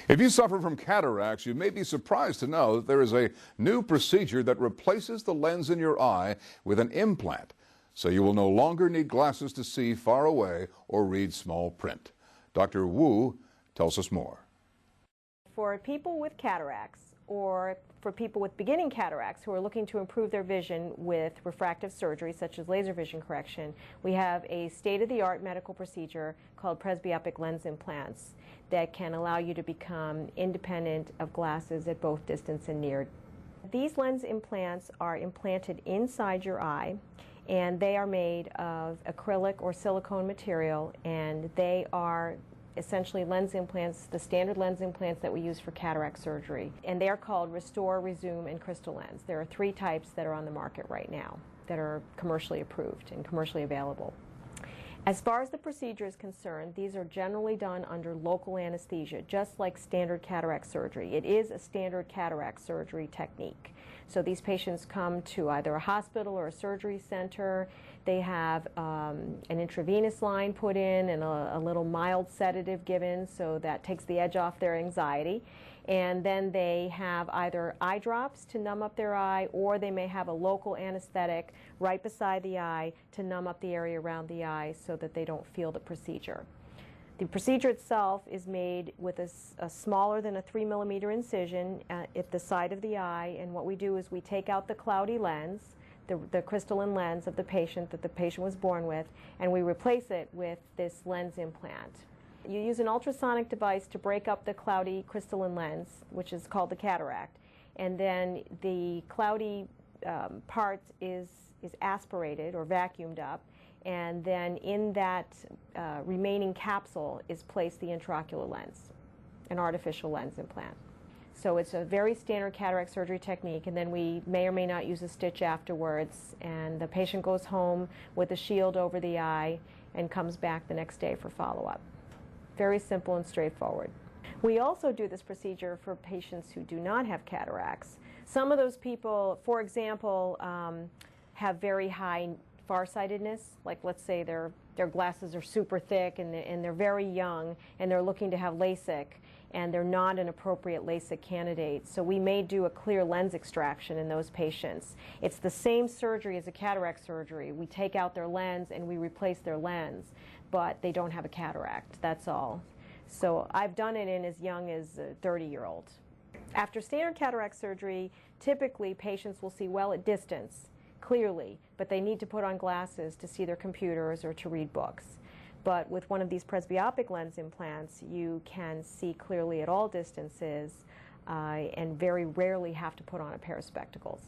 If you suffer from cataracts, you may be surprised to know that there is a new procedure that replaces the lens in your eye with an implant, so you will no longer need glasses to see far away or read small print. Dr. Wu tells us more. For people with cataracts, or for people with beginning cataracts who are looking to improve their vision with refractive surgery, such as laser vision correction, we have a state-of-the-art medical procedure called presbyopic lens implants that can allow you to become independent of glasses at both distance and near. These lens implants are implanted inside your eye, and they are made of acrylic or silicone material, and they are essentially lens implants, the standard lens implants that we use for cataract surgery. And they are called Restore, Resume, and Crystal Lens. There are 3 types that are on the market right now that are commercially approved and commercially available. As far as the procedure is concerned, these are generally done under local anesthesia, just like standard cataract surgery. It is a standard cataract surgery technique. So these patients come to either a hospital or a surgery center. They have an intravenous line put in and a little mild sedative given, so that takes the edge off their anxiety. And then they have either eye drops to numb up their eye, or they may have a local anesthetic right beside the eye to numb up the area around the eye so that they don't feel the procedure. The procedure itself is made with a smaller than a 3mm incision at the side of the eye, and what we do is we take out the cloudy lens, the crystalline lens of the patient that the patient was born with, and we replace it with this lens implant. You use an ultrasonic device to break up the cloudy crystalline lens, which is called the cataract, and then the cloudy part is aspirated or vacuumed up, and then in that remaining capsule is placed the intraocular lens, an artificial lens implant. So it's a very standard cataract surgery technique, and then we may or may not use a stitch afterwards, and the patient goes home with a shield over the eye and comes back the next day for follow-up. Very simple and straightforward. We also do this procedure for patients who do not have cataracts. Some of those people, for example, have very high farsightedness, like let's say their glasses are super thick and they're very young and they're looking to have LASIK and they're not an appropriate LASIK candidate. So we may do a clear lens extraction in those patients. It's the same surgery as a cataract surgery. We take out their lens and we replace their lens, but they don't have a cataract, that's all. So I've done it in as young as a 30-year-old. After standard cataract surgery, typically patients will see well at distance, clearly, but they need to put on glasses to see their computers or to read books. But with one of these presbyopic lens implants, you can see clearly at all distances and very rarely have to put on a pair of spectacles.